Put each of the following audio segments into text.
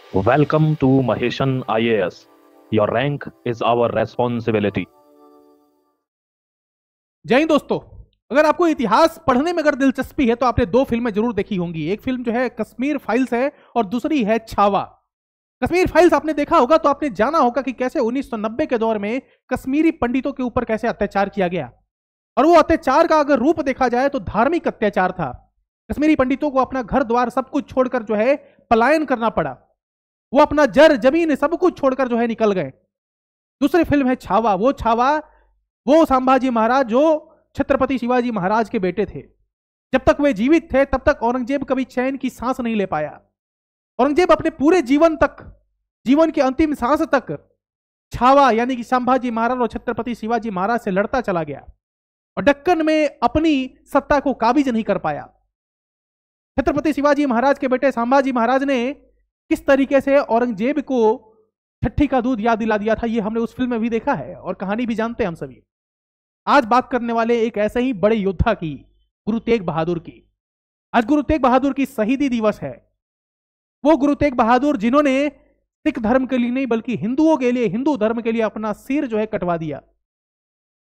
Welcome to Maheshan IAS. Your rank is our responsibility. जय हिंद दोस्तों। अगर आपको इतिहास पढ़ने में अगर दिलचस्पी है तो आपने दो फिल्में जरूर देखी होंगी। एक फिल्म जो है कश्मीर फाइल्स है और दूसरी है छावा। कश्मीर फाइल्स आपने देखा होगा तो आपने जाना होगा कि कैसे 1990 के दौर में कश्मीरी पंडितों के ऊपर कैसे अत्याचार किया गया, और वो अत्याचार का अगर रूप देखा जाए तो धार्मिक अत्याचार था। कश्मीरी पंडितों को अपना घर द्वार सब कुछ छोड़कर जो है पलायन करना पड़ा। वो अपना जर जमीन सब कुछ छोड़कर जो है निकल गए। दूसरी फिल्म है छावा। वो संभाजी महाराज जो छत्रपति शिवाजी महाराज के बेटे थे। जब तक वे जीवित थे तब तक औरंगजेब कभी चैन की सांस नहीं ले पाया। औरंगजेब अपने पूरे जीवन के अंतिम सांस तक छावा यानी कि संभाजी महाराज और छत्रपति शिवाजी महाराज से लड़ता चला गया और दक्कन में अपनी सत्ता को काबिज नहीं कर पाया। छत्रपति शिवाजी महाराज के बेटे संभाजी महाराज ने किस तरीके से औरंगजेब को छठी का दूध याद दिला दिया था, ये हमने उस फिल्म में भी देखा है और कहानी भी जानते हैं हम सभी। आज बात करने वाले एक ऐसे ही बड़े योद्धा की, गुरु तेग बहादुर की। आज गुरु तेग बहादुर की शहीदी दिवस है। वो गुरु तेग बहादुर जिन्होंने सिख धर्म के लिए नहीं बल्कि हिंदुओं के लिए, हिंदू धर्म के लिए अपना सिर जो है कटवा दिया,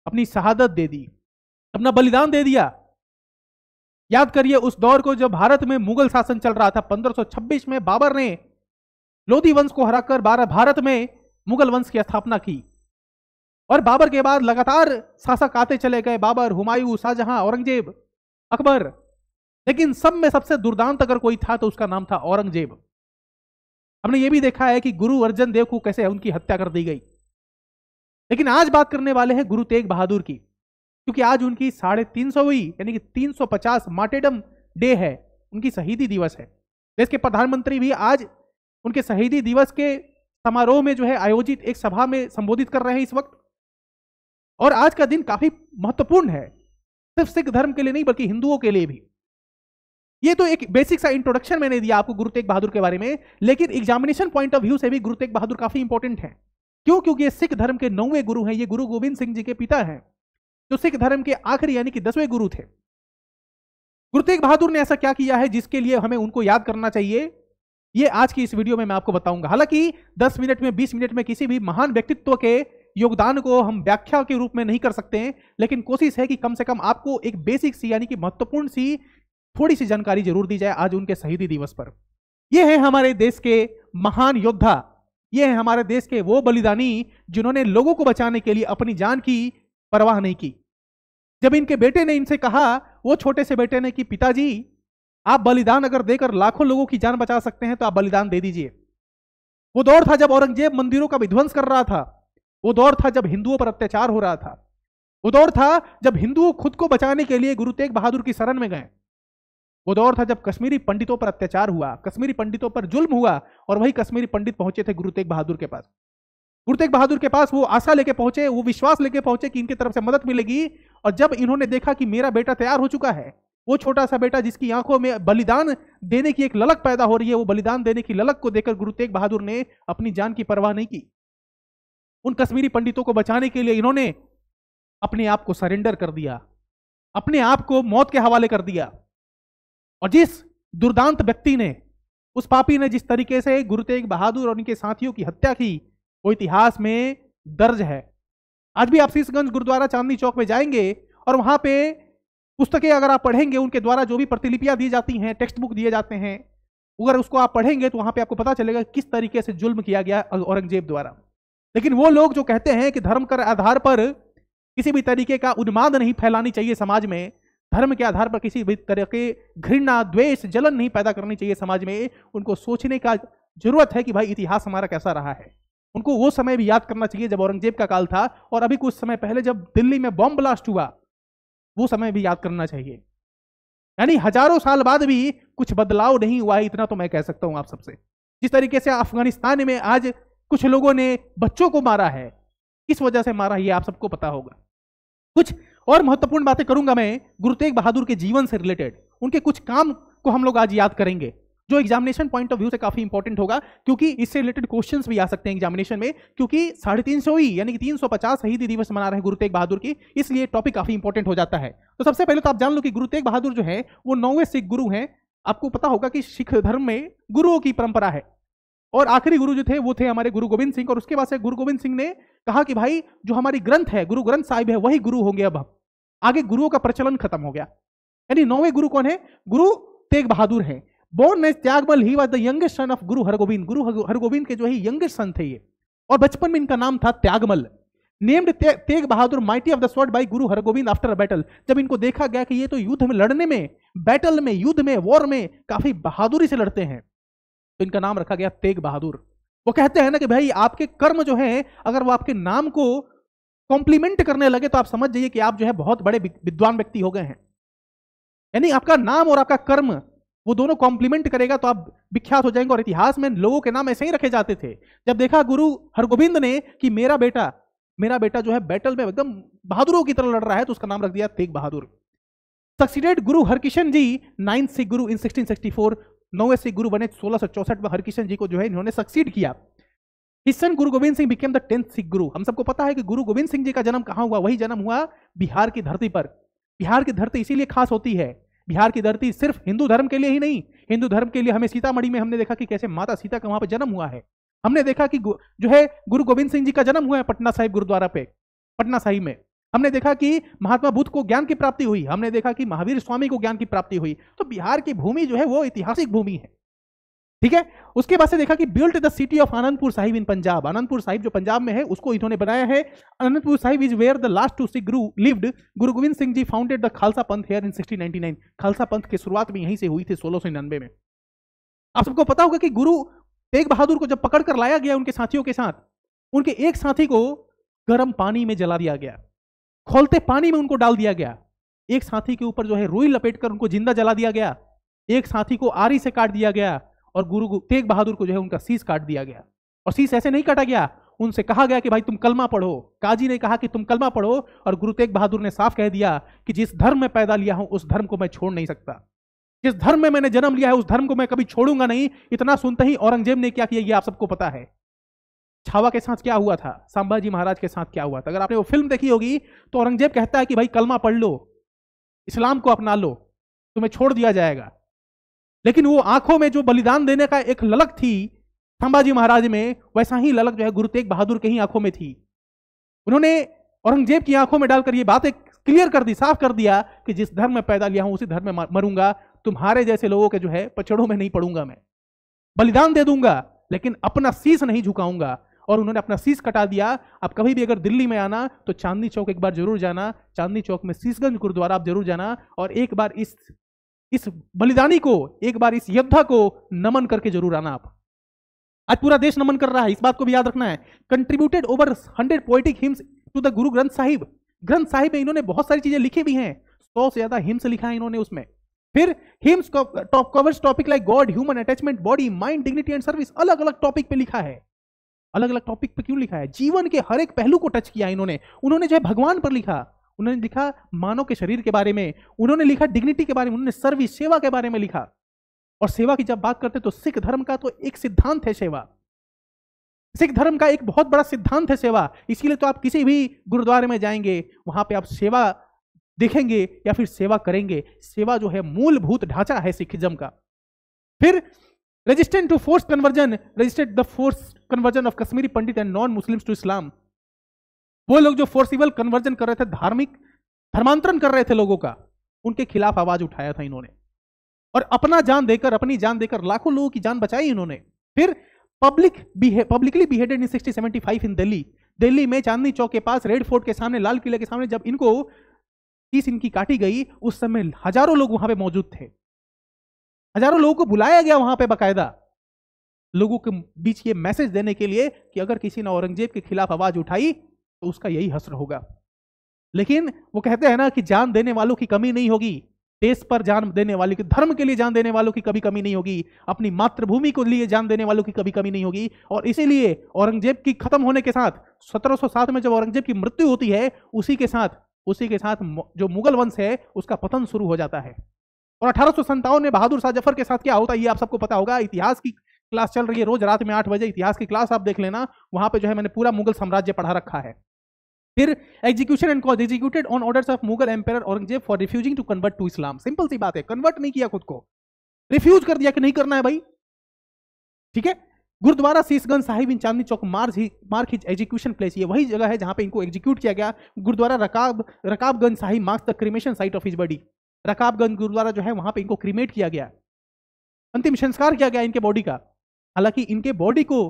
अपनी शहादत दे दी, अपना बलिदान दे दिया। याद करिए उस दौर को जब भारत में मुगल शासन चल रहा था। 1526 में बाबर ने लोधी वंश को हराकर भारत में मुगल वंश की स्थापना की और बाबर के बाद लगातार शासक आते चले गए। बाबर, हुमायूं, शाहजहां, औरंगजेब, अकबर, लेकिन सब में सबसे दुर्दांत अगर कोई था तो उसका नाम था औरंगजेब। हमने ये भी देखा है कि गुरु अर्जन देव को कैसे उनकी हत्या कर दी गई। लेकिन आज बात करने वाले हैं गुरु तेग बहादुर की, क्योंकि आज उनकी 350वीं यानी कि 350 मार्टेडम डे है, उनकी शहीदी दिवस है। देश के प्रधानमंत्री भी आज उनके शहीदी दिवस के समारोह में जो है आयोजित एक सभा में संबोधित कर रहे हैं इस वक्त। और आज का दिन काफी महत्वपूर्ण है, सिर्फ सिख धर्म के लिए नहीं बल्कि हिंदुओं के लिए भी। ये तो एक बेसिक सा इंट्रोडक्शन मैंने दिया आपको गुरु तेग बहादुर के बारे में, लेकिन एग्जामिनेशन पॉइंट ऑफ व्यू से भी गुरु तेग बहादुर काफी इंपॉर्टेंट है। क्यों? क्योंकि ये सिख धर्म के 9वें गुरु हैं। ये गुरु गोविंद सिंह जी के पिता हैं, जो सिख धर्म के आखिरी यानी कि 10वें गुरु थे। गुरु तेग बहादुर ने ऐसा क्या किया है जिसके लिए हमें उनको याद करना चाहिए, ये आज की इस वीडियो में मैं आपको बताऊंगा। हालांकि 10 मिनट में, 20 मिनट में किसी भी महान व्यक्तित्व के योगदान को हम व्याख्या के रूप में नहीं कर सकते हैं, लेकिन कोशिश है कि कम से कम आपको एक बेसिक सी यानी कि महत्वपूर्ण सी थोड़ी सी जानकारी जरूर दी जाए आज उनके शहीदी दिवस पर। ये है हमारे देश के महान योद्धा, ये है हमारे देश के वो बलिदानी जिन्होंने लोगों को बचाने के लिए अपनी जान की परवाह नहीं की। जब इनके बेटे ने इनसे कहा, वो छोटे से बेटे ने, कि पिताजी आप बलिदान अगर देकर लाखों लोगों की जान बचा सकते हैं तो आप बलिदान दे दीजिए। वो दौर था जब औरंगजेब मंदिरों का विध्वंस कर रहा था। वो दौर था जब हिंदुओं पर अत्याचार हो रहा था। वो दौर था जब हिंदुओं खुद को बचाने के लिए गुरु तेग बहादुर की शरण में गए। वो दौर था जब कश्मीरी पंडितों पर अत्याचार हुआ, कश्मीरी पंडितों पर जुल्म हुआ, और वही कश्मीरी पंडित पहुंचे थे गुरु तेग बहादुर के पास। गुरु तेग बहादुर के पास वो आशा लेके पहुंचे, वो विश्वास लेके पहुंचे कि इनकी तरफ से मदद मिलेगी। और जब इन्होंने देखा कि मेरा बेटा तैयार हो चुका है, वो छोटा सा बेटा जिसकी आंखों में बलिदान देने की एक ललक पैदा हो रही है, वो बलिदान देने की ललक को देखकर गुरु तेग बहादुर ने अपनी जान की परवाह नहीं की। उन कश्मीरी पंडितों को बचाने के लिए इन्होंने अपने आप को सरेंडर कर दिया, अपने आप को मौत के हवाले कर दिया। और जिस दुर्दांत व्यक्ति ने, उस पापी ने जिस तरीके से गुरु तेग बहादुर और उनके साथियों की हत्या की, वो इतिहास में दर्ज है। आज भी आप शीशगंज गुरुद्वारा चांदनी चौक में जाएंगे और वहां पे पुस्तकें अगर आप पढ़ेंगे, उनके द्वारा जो भी प्रतिलिपियां दी जाती हैं, टेक्स्ट बुक दिए जाते हैं, अगर उसको आप पढ़ेंगे तो वहां पे आपको पता चलेगा किस तरीके से जुल्म किया गया औरंगजेब द्वारा। लेकिन वो लोग जो कहते हैं कि धर्म के आधार पर किसी भी तरीके का उन्माद नहीं फैलानी चाहिए समाज में, धर्म के आधार पर किसी भी तरह के घृणा, द्वेष, जलन नहीं पैदा करनी चाहिए समाज में, उनको सोचने का जरूरत है कि भाई इतिहास हमारा कैसा रहा है। उनको वो समय भी याद करना चाहिए जब औरंगजेब का काल था, और अभी कुछ समय पहले जब दिल्ली में बॉम्ब ब्लास्ट हुआ, वो समय भी याद करना चाहिए। यानी हजारों साल बाद भी कुछ बदलाव नहीं हुआ है, इतना तो मैं कह सकता हूं आप सबसे। जिस तरीके से अफगानिस्तान में आज कुछ लोगों ने बच्चों को मारा है, किस वजह से मारा, ये आप सबको पता होगा। कुछ और महत्वपूर्ण बातें करूंगा मैं गुरु तेग बहादुर के जीवन से रिलेटेड। उनके कुछ काम को हम लोग आज याद करेंगे, जो एग्जामिनेशन पॉइंट ऑफ व्यू से काफी इंपॉर्टेंट होगा, क्योंकि इससे रिलेटेड क्वेश्चंस भी आ सकते हैं एग्जामिनेशन में। क्योंकि 350वीं यानी कि 350 शहीदी दिवस मना रहे हैं गुरु तेग बहादुर की, इसलिए टॉपिक काफी इंपॉर्टेंट हो जाता है। तो सबसे पहले तो आप जान लो कि गुरु तेग बहादुर जो है वो 9वें सिख गुरु हैं। आपको पता होगा कि सिख धर्म में गुरुओं की परंपरा है, और आखिरी गुरु जो थे वो थे हमारे गुरु गोविंद सिंह। और उसके बाद से गुरु गोविंद सिंह ने कहा कि भाई जो हमारी ग्रंथ है, गुरु ग्रंथ साहिब है, वही गुरु होंगे। अब आगे गुरुओं का प्रचलन खत्म हो गया। यानी 9वें गुरु कौन है? गुरु तेग बहादुर हैं। Born as Tyagmal, he was the youngest son of Guru Hargobind. गुरु हरगोविंद के जो है यंगेस्ट सन थे ये, और बचपन में इनका नाम था Tyagmal. Named Tegh Bahadur mighty of the sword by Guru Hargobind after a battle. जब इनको देखा गया कि ये तो युद्ध में लड़ने में, बैटल में, युद्ध में, वॉर में काफी बहादुरी से लड़ते हैं, तो इनका नाम रखा गया तेग बहादुर। वो कहते हैं ना कि भाई आपके कर्म जो है, अगर वो आपके नाम को कॉम्प्लीमेंट करने लगे तो आप समझ जाइए कि आप जो है बहुत बड़े विद्वान व्यक्ति हो गए हैं। यानी आपका नाम और आपका कर्म वो दोनों कॉम्प्लीमेंट करेगा तो आप विख्यात हो जाएंगे। और इतिहास में लोगों के नाम ऐसे ही रखे जाते थे। जब देखा गुरु हरगोविंद ने कि मेरा बेटा जो है बैटल में एकदम बहादुरों की तरह लड़ रहा है, तो उसका नाम रख दिया तेग बहादुर। सक्सीडेड गुरु हरकिशन जी 9th सिख गुरु इन 1664। 9वें सिख गुरु बने 1664 में। हरकिशन जी को जो है इन्होंने सक्सीड किया। His son Guru Gobind Singh became the 10th Sikh गुरु। हम सबको पता है कि गुरु गोविंद सिंह जी का जन्म कहां हुआ? वही जन्म हुआ बिहार की धरती पर। बिहार की धरती इसीलिए खास होती है, बिहार की धरती सिर्फ हिंदू धर्म के लिए ही नहीं, हिंदू धर्म के लिए हमें सीतामढ़ी में हमने देखा कि कैसे माता सीता का वहां पर जन्म हुआ है। हमने देखा कि जो है गुरु गोविंद सिंह जी का जन्म हुआ है पटना साहिब गुरुद्वारा पे, पटना साहिब में। हमने देखा कि महात्मा बुद्ध को ज्ञान की प्राप्ति हुई, हमने देखा कि महावीर स्वामी को ज्ञान की प्राप्ति हुई। तो बिहार की भूमि जो है वो ऐतिहासिक भूमि है, ठीक है। उसके बाद से देखा कि built the city of Anandpur Sahib in Punjab. Anandpur Sahib जो पंजाब में है उसको इन्होंने बनाया है। Anandpur Sahib is where the last 2 Sikh guru lived. Guru Gobind Singh ji founded the Khalsa Panth here इन 1699। खालसा पंथ की शुरुआत में यहीं से हुई थी 1699 में। आप सबको पता होगा कि गुरु तेग बहादुर को जब पकड़ कर लाया गया उनके साथियों के साथ, उनके एक साथी को गर्म पानी में जला दिया गया, खौलते पानी में उनको डाल दिया गया। एक साथी के ऊपर जो है रुई लपेटकर उनको जिंदा जला दिया गया। एक साथी को आरी से काट दिया गया और गुरु तेग बहादुर को जो है उनका शीश काट दिया गया। और शीश ऐसे नहीं काटा गया, उनसे कहा गया कि भाई तुम कलमा पढ़ो। काजी ने कहा कि तुम कलमा पढ़ो, और गुरु तेग बहादुर ने साफ कह दिया कि जिस धर्म में पैदा लिया हूं उस धर्म को मैं छोड़ नहीं सकता, जिस धर्म में मैंने जन्म लिया है उस धर्म को मैं कभी छोड़ूंगा नहीं। इतना सुनते ही औरंगजेब ने क्या किया ये आप सबको पता है। छावा के साथ क्या हुआ था, संभाजी महाराज के साथ क्या हुआ था, अगर आपने वो फिल्म देखी होगी तो औरंगजेब कहता है कि भाई कलमा पढ़ लो, इस्लाम को अपना लो, तुम्हें छोड़ दिया जाएगा। लेकिन वो आंखों में जो बलिदान देने का एक ललक थी संभाजी महाराज में, वैसा ही ललक जो है गुरु तेग बहादुर के ही आंखों में थी। उन्होंने औरंगजेब की आंखों में डालकर ये बातें क्लियर कर दी, साफ कर दिया कि जिस धर्म में पैदा लिया हूं उसी धर्म में मरूंगा। तुम्हारे जैसे लोगों के जो है पचड़ों में नहीं पड़ूंगा, मैं बलिदान दे दूंगा लेकिन अपना शीश नहीं झुकाऊंगा। और उन्होंने अपना शीश कटा दिया। आप कभी भी अगर दिल्ली में आना तो चांदनी चौक एक बार जरूर जाना, चांदनी चौक में शीशगंज गुरुद्वारा आप जरूर जाना, और एक बार इस बलिदानी को, एक बार इस योद्धा को नमन करके जरूर आना। आप आज पूरा देश नमन कर रहा है, इस बात को भी याद रखना है। Contributed over 100 poetic hymns to the Guru Granth Sahib. Granth Sahib में इन्होंने बहुत सारी चीजें लिखी भी हैं, 100 से ज्यादा हिम्स लिखा है इन्होंने उसमें। फिर hymns covers topic like God, human attachment, body, mind, dignity and service. अलग अलग टॉपिक पे लिखा है। अलग अलग टॉपिक पे क्यों लिखा है? जीवन के हर एक पहलू को टच किया इन्होंने। उन्होंने जो है भगवान पर लिखा, उन्होंने लिखा मानव के शरीर के बारे में, उन्होंने लिखा डिग्निटी के बारे में, उन्होंने सर्विस, सेवा के बारे में लिखा। और सेवा की जब बात करते तो सिख धर्म का तो एक सिद्धांत है सेवा। सिख धर्म का एक बहुत बड़ा सिद्धांत है सेवा। इसीलिए तो आप किसी भी गुरुद्वारे में जाएंगे वहां पे आप सेवा देखेंगे या फिर सेवा करेंगे। सेवा जो है मूलभूत ढांचा है सिखिज्म का। फिर resistant to force conversion, resisted the force conversion of Kashmiri Pandit and non Muslims to Islam. वो लोग जो फोर्सिबल कन्वर्जन कर रहे थे, धार्मिक धर्मांतरण कर रहे थे लोगों का, उनके खिलाफ आवाज उठाया था इन्होंने। और अपनी जान देकर लाखों लोगों की जान बचाई इन्होंने। फिर पब्लिकली बिहेडेड इन 1675 इन दिल्ली। दिल्ली में चांदनी चौक के पास रेड फोर्ट के सामने, लाल किले के सामने जब इनको शीश इनकी काटी गई, उस समय हजारों लोग वहां पे मौजूद थे। हजारों लोगों को बुलाया गया वहां पे बाकायदा, लोगों के बीच ये मैसेज देने के लिए कि अगर किसी ने औरंगजेब के खिलाफ आवाज उठाई तो उसका यही हश्र होगा। लेकिन वो कहते हैं ना कि जान देने वालों की कमी नहीं होगी, देश पर जान देने वाले की, धर्म के लिए जान देने वालों की कभी कमी नहीं होगी, अपनी मातृभूमि को लिए जान देने वालों की कभी कमी नहीं होगी। और इसीलिए औरंगजेब की खत्म होने के साथ 1707 में जब औरंगजेब की मृत्यु होती है, उसी के साथ जो मुगल वंश है उसका पतन शुरू हो जाता है। और 1857 में बहादुर शाह जफर के साथ क्या होता है ये आप सबको पता होगा। इतिहास की क्लास चल रही है रोज रात में 8 बजे, इतिहास की क्लास आप देख लेना, वहां पे जो है मैंने पूरा मुगल साम्राज्य पढ़ा रखा है। फिर execution and cause, executed on orders of Mughal empire Aurangzeb for refusing to convert to Islam. Simple सी बात है, कन्वर्ट नहीं किया खुद को, रिफ्यूज कर दिया कि नहीं करना है भाई, ठीक है। गुरुद्वारा शीशगंज साहिब इन Chandni Chowk mark his execution place, ये वही जगह है जहां पे इनको एग्जीक्यूट किया गया। Gurdwara Rakabganj Sahib marks the cremation site of his body, Rakabganj Gurdwara जो है वहां पे इनको क्रीमेट किया गया, अंतिम संस्कार किया गया इनके बॉडी का। हालांकि इनके बॉडी को,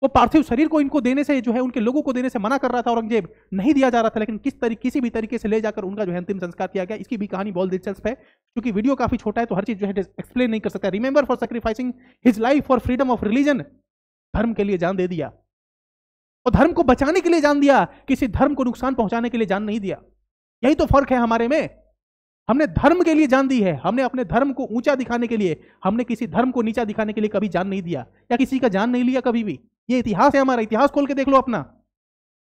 वो पार्थिव शरीर को इनको देने से जो है उनके लोगों को देने से मना कर रहा था औरंगजेब, नहीं दिया जा रहा था, लेकिन किसी भी तरीके से ले जाकर उनका जो है अंतिम संस्कार किया गया। इसकी भी कहानी बहुत दिलचस्प है, क्योंकि वीडियो काफी छोटा है तो हर चीज जो है एक्सप्लेन नहीं कर सकता। Remember for sacrificing his life for freedom of religion, धर्म के लिए जान दे दिया और धर्म को बचाने के लिए जान दिया, किसी धर्म को नुकसान पहुंचाने के लिए जान नहीं दिया। यही तो फर्क है हमारे में, हमने धर्म के लिए जान दी है, हमने अपने धर्म को ऊंचा दिखाने के लिए, हमने किसी धर्म को नीचा दिखाने के लिए कभी जान नहीं दिया या किसी का जान नहीं लिया कभी भी। ये इतिहास है हमारा, इतिहास खोल के देख लो अपना,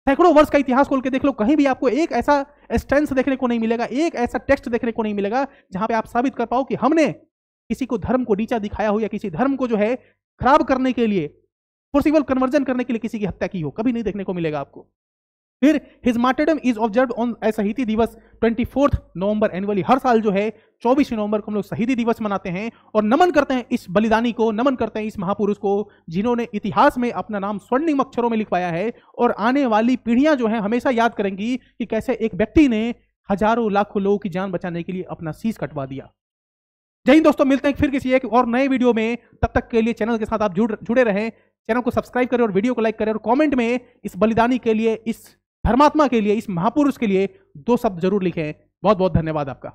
सैकड़ों वर्ष का इतिहास खोल के देख लो, कहीं भी आपको एक ऐसा स्टेंस देखने को नहीं मिलेगा, एक ऐसा टेक्स्ट देखने को नहीं मिलेगा जहां पे आप साबित कर पाओ कि हमने किसी को धर्म को नीचा दिखाया हो या किसी धर्म को जो है खराब करने के लिए, फोर्सिबल कन्वर्जन करने के लिए किसी की हत्या की हो, कभी नहीं देखने को मिलेगा आपको। फिर his martyrdom is observed on शहीदी दिवस 24 नवंबर एनुअली, हर साल जो है 24 नवंबर को हम लोग शहीदी दिवस मनाते हैं और नमन करते हैं इस बलिदानी को, नमन करते हैं इस महापुरुष को जिन्होंने इतिहास में अपना नाम स्वर्णिम अक्षरों में लिखवाया है। और आने वाली पीढ़ियां जो है हमेशा याद करेंगी कि कैसे एक व्यक्ति ने हजारों लाखों लोगों की जान बचाने के लिए अपना शीश कटवा दिया। जय हिंद दोस्तों, मिलते हैं फिर किसी एक और नए वीडियो में, तब तक के लिए चैनल के साथ आप जुड़े रहें, चैनल को सब्सक्राइब करें और वीडियो को लाइक करें और कमेंट में इस बलिदानी के लिए, इस धर्मात्मा के लिए, इस महापुरुष के लिए 2 शब्द जरूर लिखें। बहुत बहुत धन्यवाद आपका।